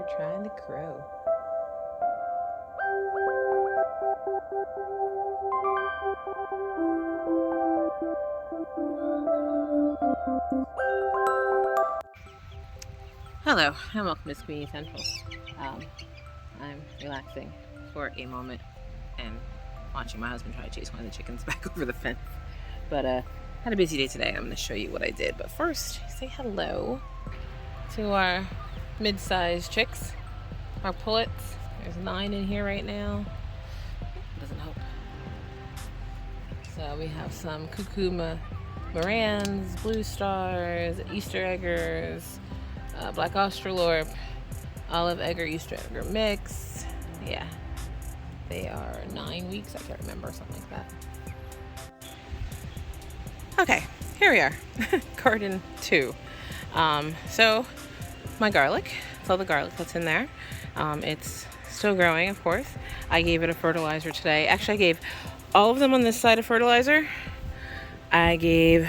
here trying to crow. Hello, and welcome to SquiniCentral. I'm relaxing for a moment and watching my husband try to chase one of the chickens back over the fence. But had a busy day today. I'm going to show you what I did. But first, say hello to our mid-sized chicks, our pullets. There's 9 in here right now. Doesn't help. So we have some cuckoo Morans, blue stars, Easter eggers, black Australorp, olive egger, Easter egger mix. Yeah, they are 9 weeks. I can't remember, something like that. Okay, here we are, garden 2. So my garlic, it's all the garlic that's in there. It's still growing, of course. I gave it a fertilizer today. Actually, I gave all of them on this side of fertilizer. I gave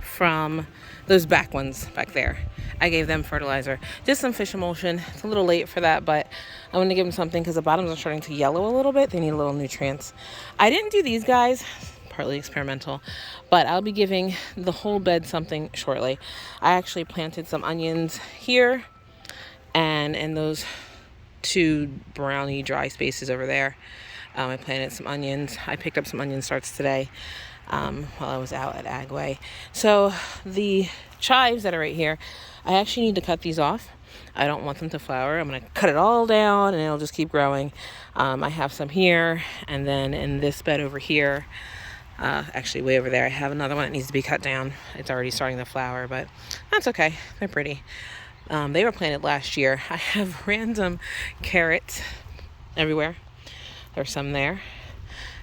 from those back ones back there. I gave them fertilizer. Just some fish emulsion. It's a little late for that, but I want to give them something because the bottoms are starting to yellow a little bit. They need a little nutrients. I didn't do these guys. Partly experimental, but I'll be giving the whole bed something shortly. I actually planted some onions here and in those 2 browny dry spaces over there. I planted some onions. I picked up some onion starts today while I was out at Agway. So the chives that are right here, I actually need to cut these off. I don't want them to flower. I'm going to cut it all down and it'll just keep growing. I have some here, and then in this bed over here, actually way over there, I have another one that needs to be cut down. It's already starting to flower, but that's okay. They're pretty. They were planted last year. I have random carrots everywhere. There's some there,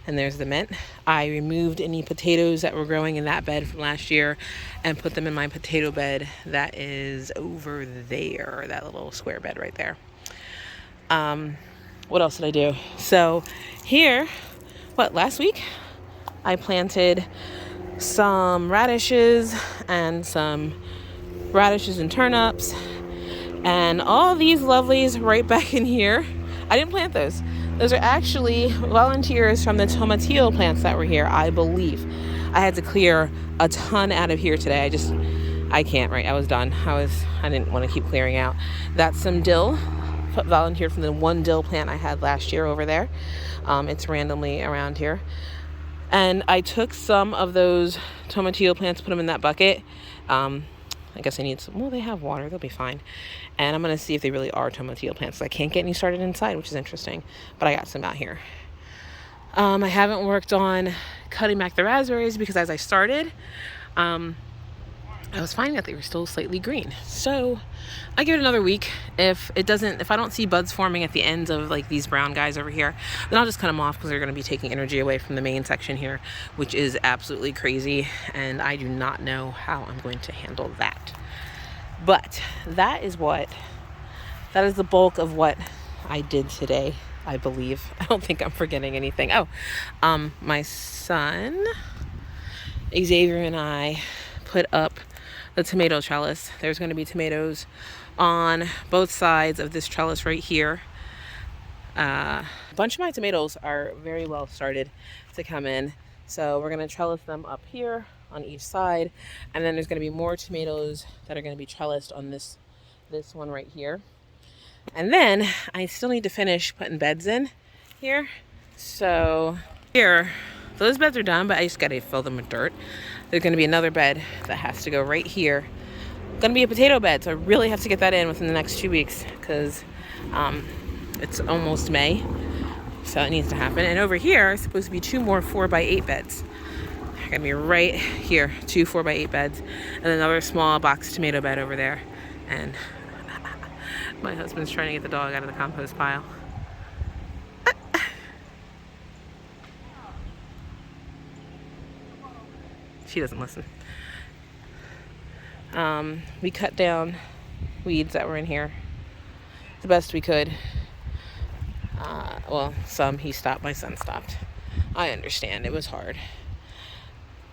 and there's the mint. I removed any potatoes that were growing in that bed from last year and put them in my potato bed that is over there, that little square bed right there. What else did I do? So here, last week? I planted some radishes and turnips and all these lovelies right back in here. I didn't plant those. Those are actually volunteers from the tomatillo plants that were here, I believe. I had to clear a ton out of here today. I can't, right? I was done. I didn't want to keep clearing out. That's some dill, volunteered from the one dill plant I had last year over there. It's randomly around here. And I took some of those tomatillo plants, put them in that bucket. I guess I need some. Well, they have water. They'll be fine. And I'm going to see if they really are tomatillo plants. I can't get any started inside, which is interesting. But I got some out here. I haven't worked on cutting back the raspberries because as I started, I was finding that they were still slightly green. So I give it another week. If I don't see buds forming at the ends of like these brown guys over here, then I'll just cut them off because they're going to be taking energy away from the main section here, which is absolutely crazy. And I do not know how I'm going to handle that. But that is the bulk of what I did today, I believe. I don't think I'm forgetting anything. My son, Xavier, and I put up the tomato trellis. There's going to be tomatoes on both sides of this trellis right here. A bunch of my tomatoes are very well started to come in. So we're going to trellis them up here on each side. And then there's going to be more tomatoes that are going to be trellised on this one right here. And then I still need to finish putting beds in here. So here, those beds are done, but I just got to fill them with dirt. There's going to be another bed that has to go right here. Going to be a potato bed, so I really have to get that in within the next 2 weeks because it's almost May, so it needs to happen. And over here is supposed to be 2 more 4x8 beds. They're going to be right here, 2 4x8 beds, and another small box tomato bed over there. And my husband's trying to get the dog out of the compost pile. She doesn't listen. We cut down weeds that were in here the best we could. Some he stopped. My son stopped. I understand. It was hard.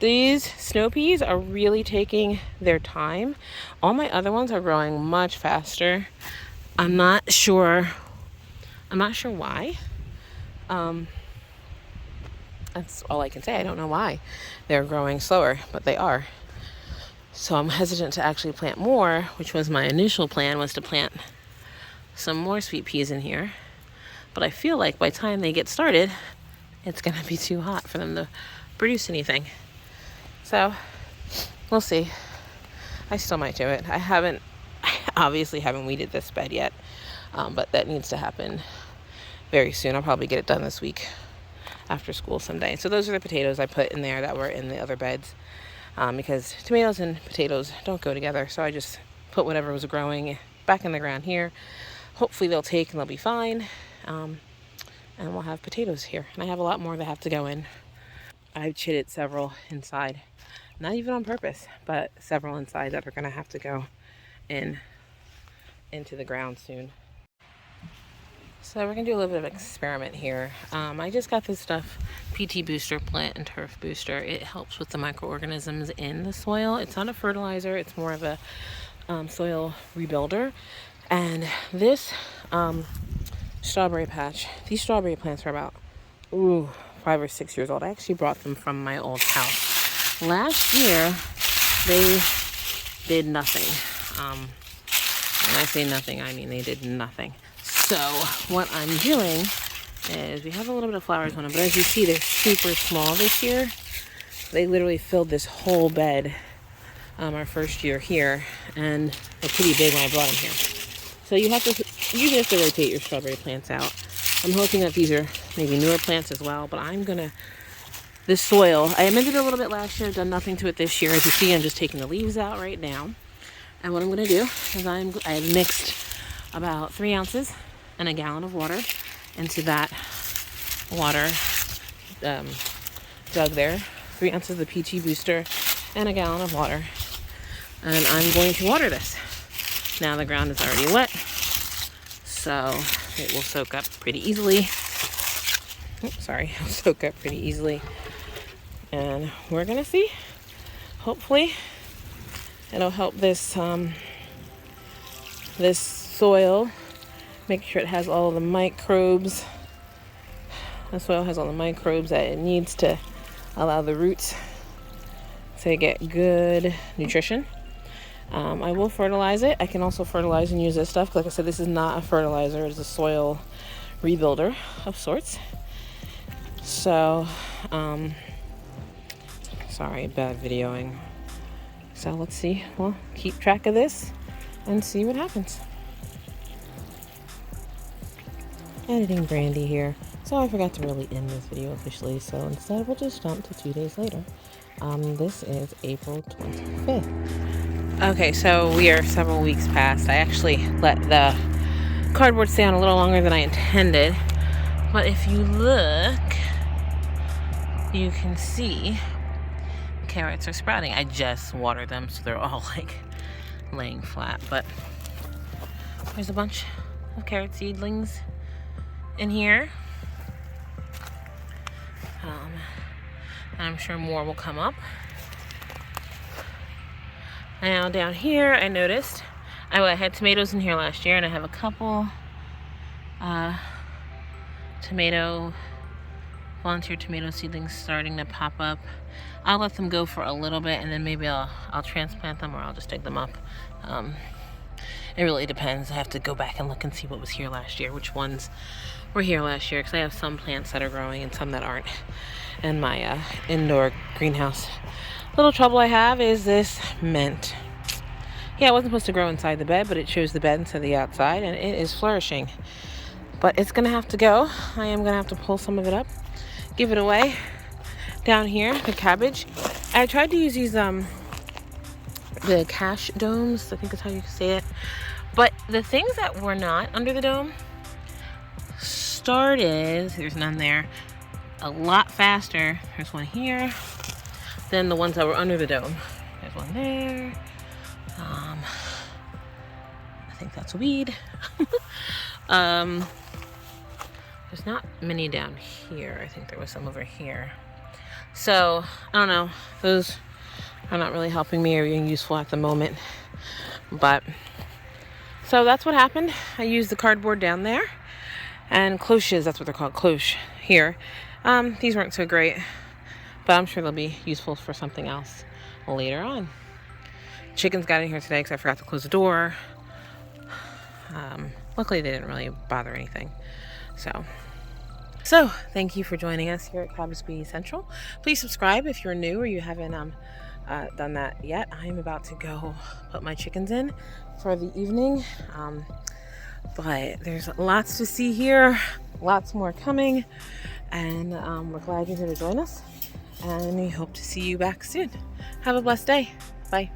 These snow peas are really taking their time. All my other ones are growing much faster. I'm not sure. I'm not sure why. That's all I can say. I don't know why they're growing slower, but they are. So I'm hesitant to actually plant more, which was my initial plan, was to plant some more sweet peas in here. But I feel like by the time they get started, it's going to be too hot for them to produce anything. So we'll see. I still might do it. I obviously haven't weeded this bed yet, but that needs to happen very soon. I'll probably get it done this week after school someday. So those are the potatoes I put in there that were in the other beds, because tomatoes and potatoes don't go together. So I just put whatever was growing back in the ground here. Hopefully they'll take and they'll be fine, and we'll have potatoes here. And I have a lot more that have to go in. I've chitted several inside, not even on purpose, but several inside that are going to have to go into the ground soon. So we're going to do a little bit of experiment here. I just got this stuff, PT Booster, Plant and Turf Booster. It helps with the microorganisms in the soil. It's not a fertilizer. It's more of a soil rebuilder. And this strawberry patch, these strawberry plants are about 5 or 6 years old. I actually brought them from my old house. Last year, they did nothing. When I say nothing, I mean they did nothing. So what I'm doing is, we have a little bit of flowers on them, but as you see, they're super small this year. They literally filled this whole bed our first year here, and they're pretty big when I brought them here. So you usually have to rotate your strawberry plants out. I'm hoping that these are maybe newer plants as well, but this soil, I amended it a little bit last year, done nothing to it this year. As you see, I'm just taking the leaves out right now. And what I'm going to do is I have mixed about 3 ounces and a gallon of water into that water jug there. 3 ounces of the PT Booster and a gallon of water. And I'm going to water this. Now the ground is already wet, so it will soak up pretty easily. It'll soak up pretty easily. And we're going to see. Hopefully it'll help this this soil, make sure it has all the microbes. The soil has all the microbes that it needs to allow the roots to get good nutrition. I will fertilize it. I can also fertilize and use this stuff. Like I said, this is not a fertilizer. It's a soil rebuilder of sorts. So, sorry, bad videoing. So let's see. We'll keep track of this and see what happens. Editing Brandy here. So I forgot to really end this video officially. So instead, we'll just jump to 2 days later. This is April 25th. Okay, so we are several weeks past. I actually let the cardboard stay on a little longer than I intended. But if you look, you can see carrots are sprouting. I just watered them, so they're all like laying flat. But there's a bunch of carrot seedlings in here. And I'm sure more will come up. Now down here, I noticed I had tomatoes in here last year, and I have a couple volunteer tomato seedlings starting to pop up. I'll let them go for a little bit, and then maybe I'll transplant them, or I'll just dig them up. It really depends. I have to go back and look and see what was here last year, which ones were here last year, because I have some plants that are growing and some that aren't in my indoor greenhouse. Little trouble I have is this mint. Yeah, it wasn't supposed to grow inside the bed, but it chose the bed instead of the outside, and it is flourishing. But it's gonna have to go. I am gonna have to pull some of it up, give it away. Down here, the cabbage, I tried to use these the cash domes, I think that's how you say it, but the things that were not under the dome started, there's none there, a lot faster. There's one here than the ones that were under the dome. There's one there. I think that's a weed. There's not many down here. I think there was some over here. So, I don't know. Those are not really helping me or being useful at the moment. But So that's what happened. I used the cardboard down there, and cloches, that's what they're called, cloche here. These weren't so great, but I'm sure they'll be useful for something else later on. Chickens got in here today because I forgot to close the door. Luckily they didn't really bother anything. So thank you for joining us here at SquiniCentral. Please subscribe if you're new or you haven't done that yet. I'm about to go put my chickens in for the evening. But there's lots to see here, lots more coming, and we're glad you're here to join us, and we hope to see you back soon. Have a blessed day. Bye.